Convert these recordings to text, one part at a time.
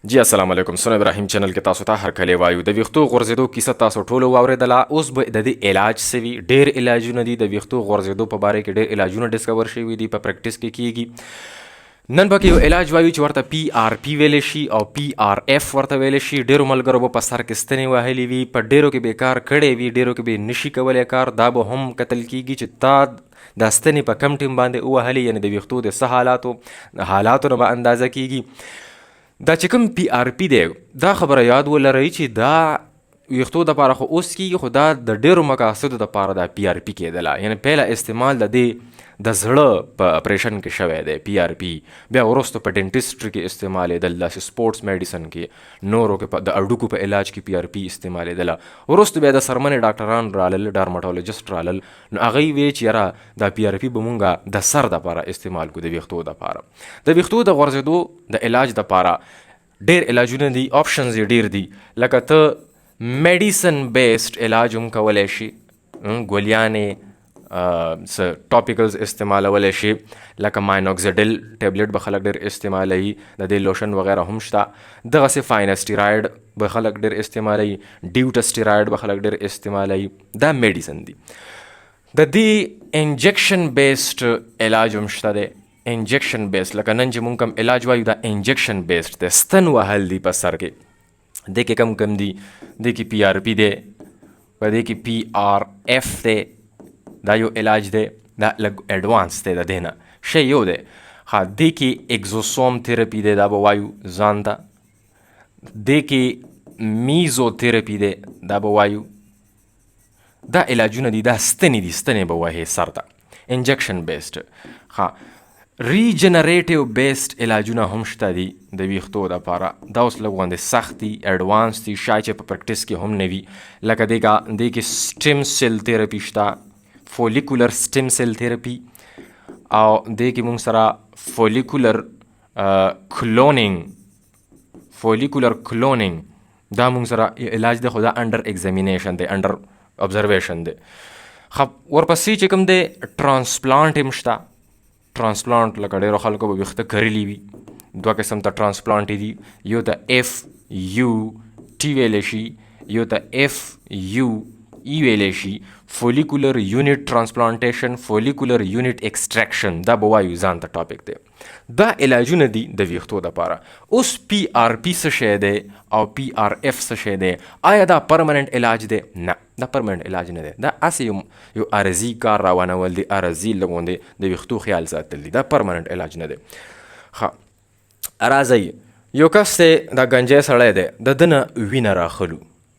جی السلام علیکم. سن ابراهیم چینل کې تاسو ته هرکلی وایو. د ویښتو غورځېدو کیسه تاسو ټولو واورېدله. اوس به د دې علاج څه وي. ډېر علاجونه دي د ویښتو غورځېدو په باره کې، ډېر علاجونه ډسکور شوي دي، په پریکټس کې کیږي. نن به کې یو علاج وایو چې ورته PRP ویلی شي او PRF ورته ویلی شي. ډېرو ملګرو به په سر کې ستنې وهلې وي، په ډېرو کې به کار کړی وي، ډېرو کې به نشي کولی کار. دا به هم کتل کیږي چې تا دا ستنې په کم ټیم باندې ووهلې، یعنې د ویښتو د څه حالاتو نه به اندازه کیږي. دا چې کوم PRP دی، دا خبره یاد ولرئ چې دا ویښتو دپاره خو اوس کیږي، خو دا د ډېرو مقاصدو دپاره دا PRP کېدله. یعنې پیله استعمال د دې د زړه په اپریشن کې شوی دی PRP، بیا وروسته په ډینټسټري کې استعمالېدل، داسې سپورټس میډیسن کې، نورو کې د هډوکو په علاج کې PRP استعمالېدله. وروسته بیا د څرمنې ډاکټران رالل، ډارمټالوجسټ رالل، نو هغوی وی چې یاره دا PRP به مونږه د سر دپاره استعمال کړو، د ویښتو دپاره. د ویښتو د غورځېدو د علاج دپاره ډېر علاجونه دي، آپشنز یې ډېر دي. لکه ته میډیسن بیسډ علاج هم کولی شي، ګولیانې څه ټاپیکلز استعمالولی شي، لکه ماینوکسیډل ټیبلټ به خلک ډېر استعمالوي، د دې لوشن وغیره هم شته. دغسې فاینسټیرایډ به خلک ډېر استعمالوي، ډیوټسټیرایډ به خلک ډېر استعمالوي. دا میډیسن دي. د دې انجیکشن بیسډ علاج هم شته دی. انجیکشن بیسډ لکه نن چې مونږ کوم علاج وایو دا انجیکشن بیسډ دی، ستن وهل دي په سر کې. دې کې کم دي، دې کې PRP دی، په دې کې PRF دی. دا یو علاج دی، دا لږ ایډوانس دی، د دې نه شی یو دی. دې کې اګزوسوم تھراپي دی، دا به وایو ځان ته. دې کې میزو تھراپي دی، دا به وایو. دا علاجونه دي، دا ستنې دي، ستنې به وهې سر ته، انجیکشن بیسډ. ریجنریټیو بیسډ علاجونه هم شته دي د ویښتو دپاره. دا اوس لږ غوندې سخت دي، ایډوانس دي، شاید چې په پریکټس کې هم نه وي. لکه دې کې سټیم سیل تھراپي شته، فولیکولر سټیم سیل تھراپي، او دې کې مونږ سره فولیکولر کلونینګ دا مونږ سره علاج دی، خو دا انډر ایگزامینیشن دی، انډر ابزرویشن دی. ورپسې چې کوم دی ټرانسپلانټ هم شته. ټرانسپلانټ لکه ډېرو خلکو به ویښته کرلي وي، دوه قسم ته ټرانسپلانټ دي. یو ته FUT ویلی شي، یو ته FUE ویلی شي، فولیکولر یونټ ټرانسپلانټیشن، فولیکولر یونټ ایکسټریکشن. دا به وایو ځان ته ټاپک دی. دا علاجونه دي د ویښتو دپاره. اوس PRP څه شی دی او PRF څه شی دی؟ آیا دا پرمننټ علاج دی؟ نه، دا پرمننټ علاج نه دی. دا هسې یو عرضي کار راوانول دی، عرضي لږ غوندې د ویښتو خیال ساتل دي. دا پرمننټ علاج نه دی. راځئ، یو کس دی، دا ګنجی سړی دی، د ده نه وینه راخلو،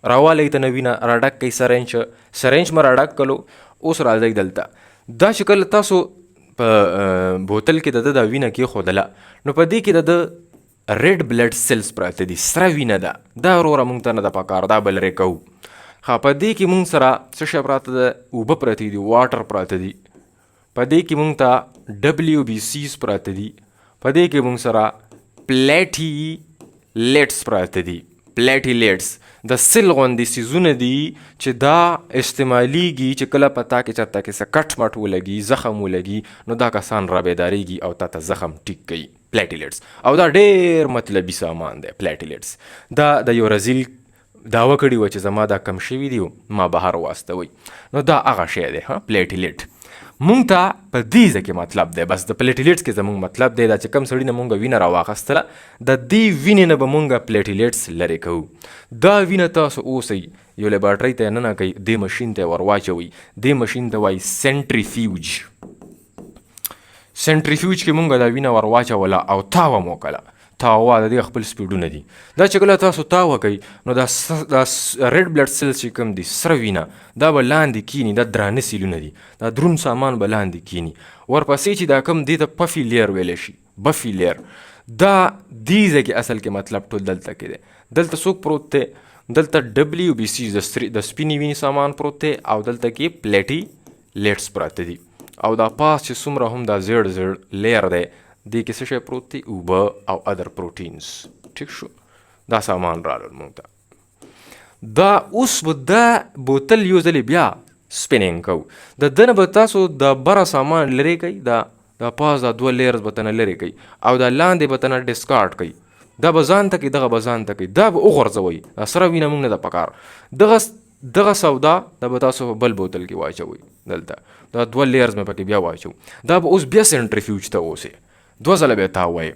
راوالی ته نه وینه راډک کوي، سرنج مه راډک کلو. اوس راځئ دلته، دا چې کله تاسو په بوتل کې د ده دا وینه کېښودله، نو په دې کې د ده ریډ بلډ سیلز پراته دي، سره وینه ده. دا وروره مونږ ته نه ده پکار، دا به لرې کوو. په دې کې مونږ سره څه شی پراته ده؟ اوبه پرتې دي، واټر پراته دي. په دې کې مونږ ته WBCs پراته دي. په دې کې مونږ سره پلیټلیټس پراته دي. پلیټلیټس د سل غوندې څیزونه دي چې دا استعمالیږي چې کله په تا کې چېرته کې څه کټ مټ ولګي، زخم ولګي، نو دا کسان رابیداریږي او تا ته زخم ټیک کوي. پلیټلیټس، او دا ډېر مطلبي سامان دی پلیټلیټس. دا د یو رزیل دعوه کړې وه چې زما دا کم شوي دي، ما بهر واستوئ. نو دا هغه شی دی، پلیټلیټ. مونږ ته په دې ځای کې مطلب دی، بس د پلیټلیټس کې زمونږ مطلب دی دا چې کوم سړي نه مونږ وینه راواخیستله، د دې وینې نه به مونږ پلیټلیټس لرې کوو. دا وینه تاسو اوسئ یو لیبارټرۍ ته یې ننه کوئ، دې مشین ته یې ور واچوئ. دې مشین ته وایي سینټریفیوج. سینټریفیوج کې مونږ دا وینه ور واچوله او تاوه مو کړله. تاوه د دې خپل سپیډونه دي. دا چې کله تاسو تاوه کوئ، نو دا ریډ بلډ سیلز چې کوم دي، سره وینه، دا به لاندې کینی، دا درانه سیلونه دي، دا دروند سامان به لاندې کینی. ورپسې چې دا کوم دې ته پفي لیر ویلی شي، بفي لیر. دا دې ځای کې اصل کې مطلب ټول دلته کې دی. دلته څوک پروت دی؟ دلته WBC د سپینې وینې سامان پروت دی، او دلته کې پلیټلیټس پراته دي. او دا پاس چې څومره هم دا زیړ لیر دی، دې کې څه شی پروت دی؟ اوبه او ادر پروټینز. ټیک شو، دا سامان رالل مونږ ته. دا اوس به دا بوتل یو ځلې بیا سپینینګ کوو. د ده نه به تاسو د بره سامان لرې کوئ، دا پاس دا دوه لیرز به تنه لرې کوئ، او دا لاندې به تنه ډسکارډ کوئ. دا به ځان ته کوي، دغه به ځان ته کوي، دا به وغورځوئ، سره وینه موږ نه ده پکار. دغه سودا دا به تاسو په بل بوتل کې واچوئ، دلته دا 2 لیرز مې پکې بیا واچو. دا به اوس بیا سنټریفیوج ته اوسې 2 ځله به تاووئ،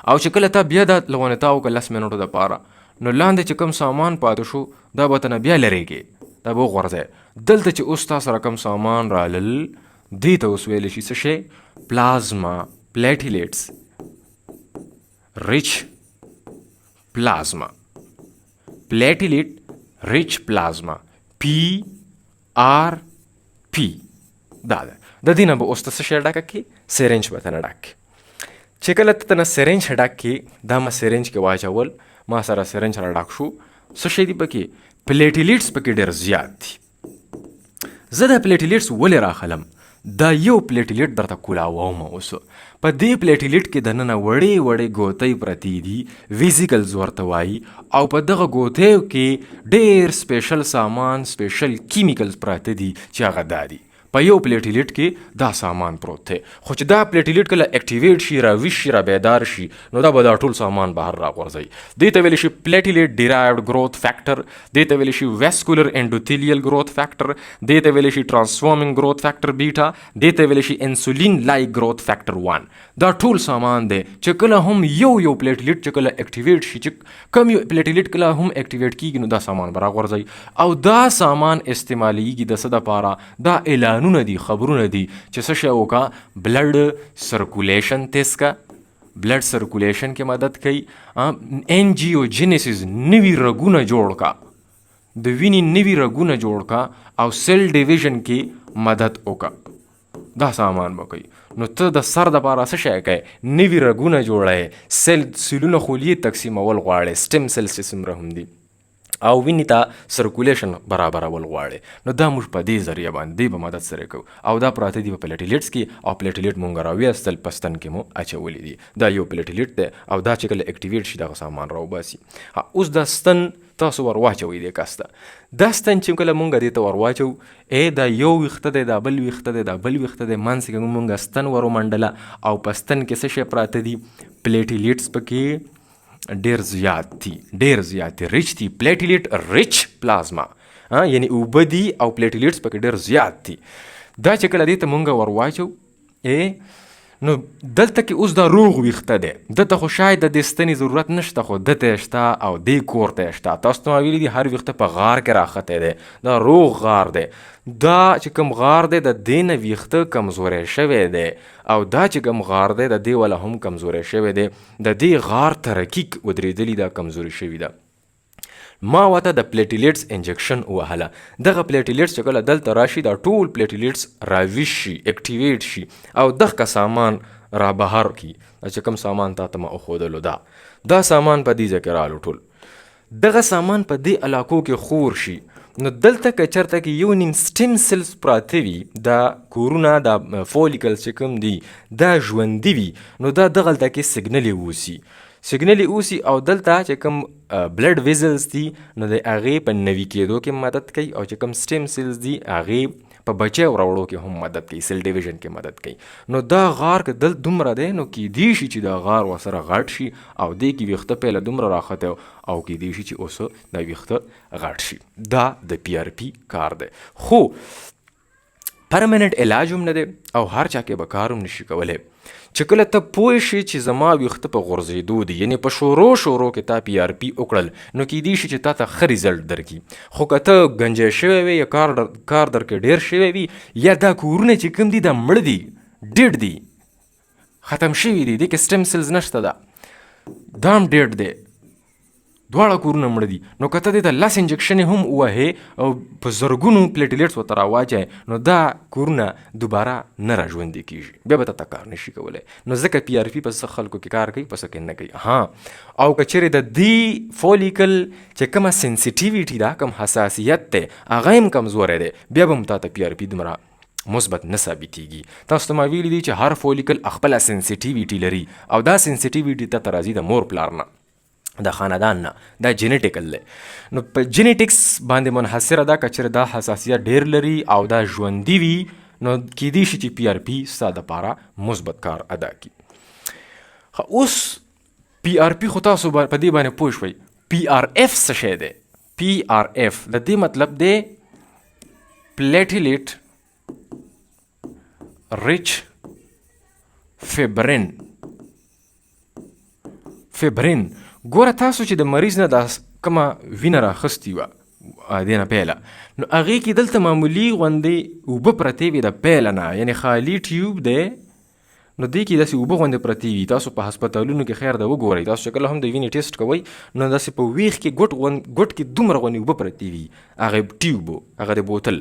او چې کله تا بیا دا لغونې تاو که 10 منټو دپاره، نو لاندې چې کوم سامان پاتې شو دا به تنه بیا لرې کې، دا به وغورځئ. دلته چې اوس تا سره کوم سامان رالل دې ته اوس ویلی شي څه شی؟ پلازما، پلیټلیټس ریچ پلازما، پلیټلیټ ریچ پلازما، PRP. دا ده د دې نه به اوس ته څه شی ډکه کړي؟ سیرنج به تنه ډک کړي. چې کله ته تنه سیرنج ډک کړي، دا ما سیرنج کې واچول، ما سره سیرنج را ډک شو، څه شی دي پکې؟ پلیټلیټس پکې ډېر زیات دي. زه د پلیټلیټس ولې راخلم؟ دا یو پلیټلیټ درته کولاوم. اوس په دې پلیټلیټ کې دننه وړې وړې ګوتې پرتې دي، ویزیکلز ورته وایي، او په دغه ګوتیو کې ډېر سپیشل سامان، سپیشل کیمیکلز پراته دي چې هغه دا دي. په یو پلیټلیټ کې دا سامان پروت دی، خو چې دا پلیټلیټ کله اکټیویټ شي، را ویش شي، را بیدار شي، نو دا به دا ټول سامان بهر راغورځوي. دې ته ویلی شي پلیټلیټ ډیرایوډ گروث فیکټر، دې ته ویلی شي ویسکولر انډوتیلیل گروث فیکټر، دې ته ویلی شي ټرانسفارمینګ گروث فیکټر بیټا، دې ته ویلی شي انسولین لایک گروث فیکټر 1. دا ټول سامان دی چې کله هم یو پلیټلیټ چې کله اکټیویټ شي، چې کم یو پلیټلیټ کله هم اکټیویټ کیږي، نو دا سامان به راغورځوي. او دا سامان استعمالیږي د څه دپاره؟ دا اعلانونه دي، خبرونه دي چې څه شی وکړه؟ بلډ سرکولیشن تیز کا، بلډ سرکولیشن کې مدد کوي. انجیوجینیسیس نوي رګونه جوړ کا، د وینې نوي رګونه جوړ کا، او سیل ډیویژن کې مدد وکړه. دا سامان به کوي. نو ته د سر دپاره څه شی کوې؟ نوي رګونه جوړوې، سیلونه خلیې تقسیمول غواړې، سټیم سیلز چې څومره هم دي، او وینې ته سرکولیشن برابرول غواړي. نو دا موږ په دې ذریعه باندې به مدد سره کوو. او دا پراته دي په پلیټلیټس کې، او پلیټلیټ مونږ راویستل په ستن کې مو اچولی دي. دا یو پلیټلیټ دی، او دا چې کله اکټیویټ شي دغه سامان راوباسي. اوس دا ستن تاسو ور واچوئ دې کس ته. دا ستن چې کله مونږ دې ته ور واچو، دا یو ویښته دی، دا بل ویښته دی، دا بل ویښته دی، منځ کې مونږ ستن ور ومنډله، او په ستن کې څه شی پراته دي؟ پلیټلیټس پکې ډیر زیات دي، ډیر زیات دي، ریچ دي، پلیټلیټ ریچ پلازما، یعنی اوبه دي او پلیټلیټس پکې ډیر زیات دي. دا چې کله دې ته مونږ ور واچو، نو دلته کې اوس دا روغ ویښته دی، دته خو شاید د دې ستنې ضرورت نشته، خو دته یې شته او دې کور ته یې شته. تاسو ته ما ویلي دي هر ویښته په غار کې راښتی دی، دا روغ غار دی. دا چې کوم غار دی د دې نه ویښته کمزوری شوی دی، او دا چې کوم غار دی د دې والا هم کمزوری شوی دی. د دې غار ترکیک ودرېدلي دا کمزوري شوي ده. ما ورته د پلیټلیټس انجکشن ووهله. دغه پلیټلیټس چې کله دلته راشي، دا ټول پلیټلیټس راویش شي، اکټیویټ شي، او دغه سامان را بهر کړي. چې کوم سامان تا ته ما وښودلو، دا سامان په دې ځای کې رالو ټول. دغه سامان په دې علاقو کې خور شي. نو دلته که چېرته کې یو نیم سټیم سیلز پراته وي، دا کورونه، دا فولیکلز چې کوم دي، دا ژوندي وي، نو دا دغلته کې سیګنلې اوسي، او دلته چې کوم بلډ ویزلز دي، نو د هغې په نوي کېدو کې مدد کوي، او چې کوم سټیم سیلز دي هغې په بچیو راوړو کې هم مدد کوي، سیل ډیویژن کې مدد کوي. نو دا غار که دل دومره دی، نو کیدی شي چې دا غار ورسره غټ شي، او دې کې ویښته پیله دومره راښتی، او کیدی شي چې اوس دا ویښته غټ شي. دا د PRP کار دی، خو پرمننټ علاج هم نه دی، او هر چا کې به کار هم نشي کولی. چې کله ته پوه شي چې زما ویښته په غورځېدو دي، یعنې په شورو کې تا PRP وکړل، نو کیدی شي چې تا ته ښه ریزلټ درکړي. خو که ته ګنجی شوی وي، یا کار درکې ډېر شوی وي، یا دا کورونه چې کوم دي دا مړه دي، ډېډ دي، ختم شوي دي، دې کې سټیم سیلز نشته ده، دا هم ډېډ دی، دواړه کورونه مړه دي. نو که ته دې ته 10 انجکشنې هم ووهې، او په زرګونو پلیټلیټس ورته راواچوې، نو دا کورونه دوباره نه را ژوندي کېږي، بیا به ته کار نشي کولی. نو ځکه PRP په څه خلکو کې کار کوي، په څه کې نه کوي. او که چېرې د دې فولیکل چې کومه سینسیټیویټي ده، کوم حساسیت دی، هغه هم کمزوری دی، بیا به هم تا ته PRP دومره مثبت نه ثابتېږي. تاسو ته ما ویلي دي چې هر فولیکل خپله سینسیټیویټي لري، او دا سینسیټیویټي ته راځي د مور پلار نه، د خاندان نه، دا جینیټیکل دی. نو په جینیټکس باندې منحصره ده. که چېرې دا حساسیت ډېر لري او دا ژوندي وي، نو کیدی شي چې PRP ستا دپاره مثبت کار ادا کړي. اوس پی آر پی خو تاسو په دې باندې پوه شوئ. پی آر اف څه شی دی؟ پی آر اف د دې مطلب دی پلیټلیټ ریچ فیبرین. فیبرین ګوره تاسو چې د مریض نه دا کومه وینه راخستې وه دې نه پیله، نو هغې کې دلته معمولي غوندې اوبه پرتې وي د پیله نه، یعنې خالي ټیوب دی، نو دې کې داسې اوبه غوندې پرتې وي. تاسو په هسپتالونو کې خیر د وګورئ، تاسو چې کله هم د وینې ټیسټ کوئ نو داسې په ویښ کې ګوټ کې دومره غوندې اوبه پرتې وي، هغه ټیوب هغه د بوتل.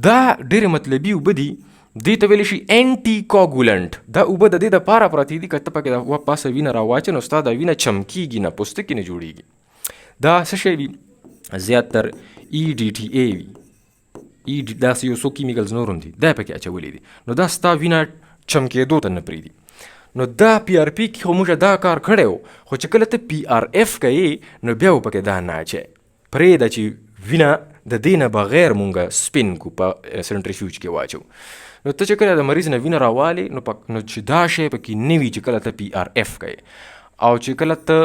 دا ډېرې مطلبي اوبه دي، دې ته ویلی شي انټي کوګولنټ. دا اوبه د دې دپاره پرتې دي که ته پکې د پاسه وینه راواچې نو ستا دا وینه چمکېږي نه، پوستکي نه جوړېږي. دا څه شی وي؟ زیاتر ای ډي ټي اے وي، داسې یو څو کیمیکلز نور هم دي، دا یې پکې اچولي دي، نو دا ستا وینه چمکېدو ته نه پرېږدي. نو دا پی آر پی کې خو موږ دا کار کړی و، خو چې کله ته پی آر اف کوې نو بیا و پکې دا نه اچوې، پرېږده چې وینه د دې نه بغیر مونږ سپین کو په سنټریفیوج کې واچو. نو ته چې کله د مریض نه وینه راوالې نو چې دا شی پکې نه وي چې کله ته پی آر اف کوې، او چې کله ته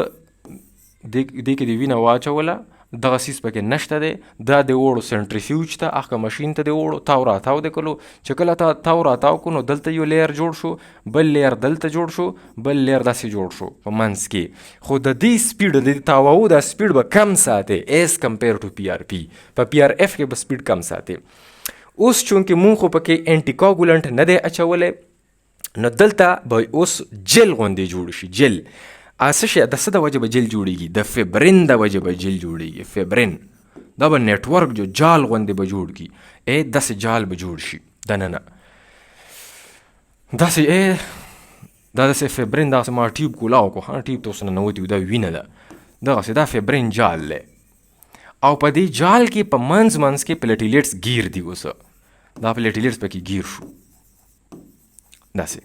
دې کې د وینه واچوله دغه سیس پکې نشته دی، دا د وړو سنټریفیوج ته هغه ماشین ته د وړو تاو راتاو د کلو، چې کله تا تاو راتاو کو نو دلته یو لیر جوړ شو، بل لیر دلته جوړ شو، بل لیر داسې جوړ شو په منځ کې. خو د دې سپیډ د تاوو دا سپیډ به کم ساتي ایز کمپیر ټو پی آر پی. په پی آر اف کې به سپیډ کم ساتي. اوس چونکې مونږ خو پکې انټي کوګولنټ نه دی اچولی نو دلته به اوس جل غوندې جوړ شي. جل څه شی د څه د وجې به جل جوړېږي؟ د فیبرین د وجې به جل جوړېږي. فیبرین دا به نیټورک جو جال غوندې به جوړ کړي، داسې جال به جوړ شي دننه داسې دا داسې فیبرین داسې ما ټیوب کولاو کو، ټیوب ته اوس ننوتي دا وینه ده، دغسې دا فیبرین جال دی. او په دې جال کې په منځ کې پلیټلیټس ګیر دي. اوس دا پلیټلیټس پکې ګیر شو داسې.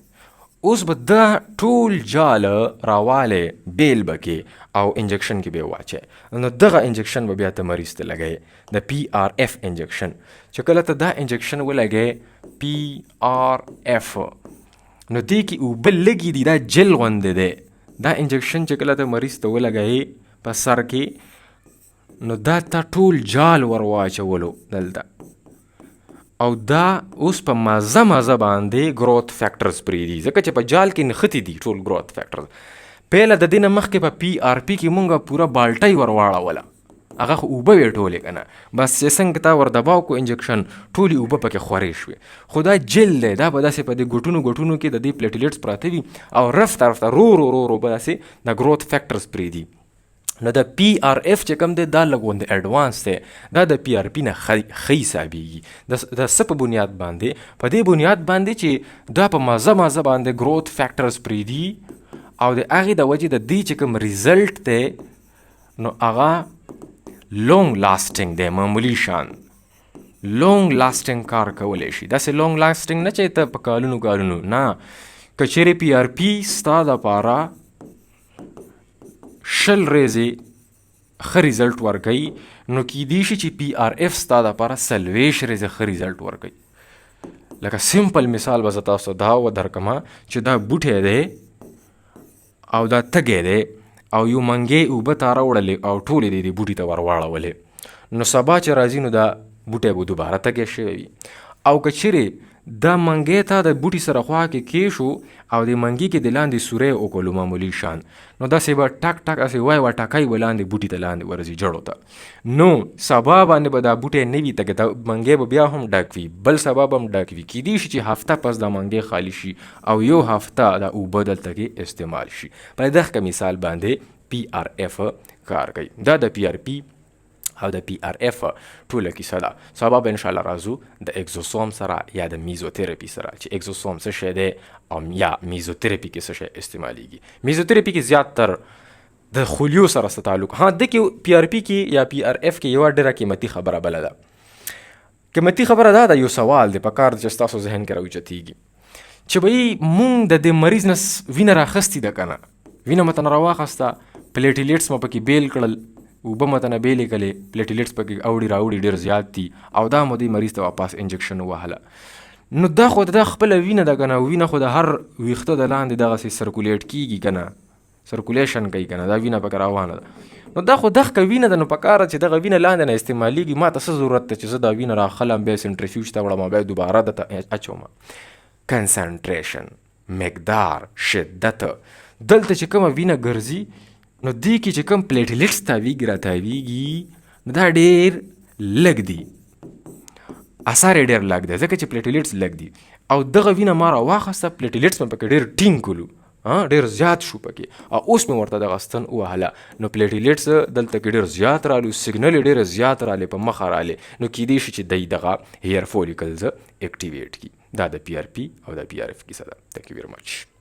اوس به دا ټول جال راوالی بیل به کې او انجکشن کې به یې واچی، نو دغه انجکشن به بیا ته مریض ته لګی، د پی آر اف انجکشن. چې کله ته دا انجکشن ولګی پی آر اف نو دې کې اوبه لږې دي، دا جل غوندې دی. دا انجکشن چې کله ته مریض ته ولګی په سر کې نو دا تا ټول جال ور واچولو دلته، او دا اوس په مازه باندې گروث فیکټرز پرېږدي، ځکه چې په جال کې نښتي دي ټول گروث فیکټرز. پیله د دې نه مخکې په پی آر پی کې مونږ پوره بالټۍ ور واړوله، هغه خو اوبه وې ټولې که نه، بس چې څنګه تا ور دباو کو انجکشن ټولې اوبه پکې خورې شوې. خو دا جل دی، دا به داسې په دې ګوټونو کې د دې پلیټلیټس پراته وي او رفته رو به داسې د گروث فیکټرز پرېږدي. نو د پی آر اف چې کوم دی دا لږ غوندې اډوانس دی، دا د پی آر پی نه ښه حسابېږي. د څه په بنیاد باندې؟ په دې بنیاد باندې چې دا په مازه باندې گروث فیکټرز پرېږدي او د هغې د وجې د دې چې کوم ریزلټ دی نو هغه لونګ لاسټینګ دی، معمولي شان لونګ لاسټینګ کار کولی شي. داسې لونګ لاسټینګ نه چې ته په کالونو نه، که چیرې پی آر پی ستا دپاره 100 ریزې ښه ریزلټ ورکوي نو کیدی شي چې پی آر اف ستا دپاره 40 ریزې ښه ریزلټ ورکوي. لکه سمپل مثال به زه تاسو دا ودرکمه چې دا بوټی دی او دا تږی دی او یو منګې اوبه تا راوړلې او ټولې دې بوټي ته ور واړولې، نو سبا چې راځي نو دا بوټی به دوباره تږی شوی وي. او که چیرې دا منګې ته د بوټي سره خوا کې کېښو او د منګي کې د لاندې سوری وکړو معمولي شان، نو داسې به ټک داسې وای ټکای به لاندې بوټي ته لاندې ورځي جړو ته، نو سبا باندې به دا بوټی نه وي تږی، دا منګی به بیا هم ډک وي، بل سبا به هم ډک وي. کیدی شي چې هفته پس دا منګی خالی شي او یو هفته دا اوبه دلته کې استعمال شي. په دغه مثال باندې پی آر اف کار کوي. دا د پی آر پی او د پی آر اف ټوله کیسه ده. سبا به انشاءالله راځو د اګزوسوم سره یا د میزوتراپي سره، چې اګزوسوم څه شی دی او یا میزوتراپي کې څه شی استعمالیږي. میزوتراپي کې زیاتر د خلیو سره څه تعلق، د کې پی آر پی کې یا پی آر اف کې یوه ډېره قیمتي خبره بله ده. قیمتي خبره دا ده، یو سوال دی په کار چې ستاسو ذهن کې راوچتېږي چې بهی مونږ د دې مریض نه وینه راخستې ده که نه، وینه مته نه راواخسته، پلیټلیټس مو پکې بیل کړل، اوبه مته نه بیلې کړلې، پلیټلیټس پکې اوړي راوړي ډېر زیات دي او دا مو دې مریض ته واپس انجکشن ووهله، نو دا خو د خپله وینه ده که نه، وینه خو د هر ویښته د لاندې دغسې سرکولیټ کېږي که نه، سرکولیشن کوي که نه، دا وینه پکې روانه ده. نو دا خو دغه وینه ده، نو پکاره چې دغه وینه لاندې نه استعمالیږي. ما ته څه ضرورت ده چې زه دا وینه راخلم بیا سنټریفیوج ته وړم بیا دوباره دته اچوم. کنسنټریشن، مقدار، شدت. دلته چې کومه وینه ګرځي نو دې کې چې کوم پلیټلیټس تاویږي راتاویږي نو دا ډېر لږ دي، اثر یې ډېر لږ دی ځکه چې پلیټلیټس لږ دي. او دغه وینه ما راواخسته، پلیټلیټس مې پکې ډېر ټینګ کړلو، ډېر زیات شو پکې، او اوس مې ورته دغه ستن ووهله نو پلیټلیټس دلته کې ډېر زیات رالو، سیګنل یې ډېر زیات رالې په مخه رالې، نو کیدای شي چې دی دغه هیر فولیکلز اکټیویټ کړي. دا د PRP او د PRF کیسه ده. Thank you very much.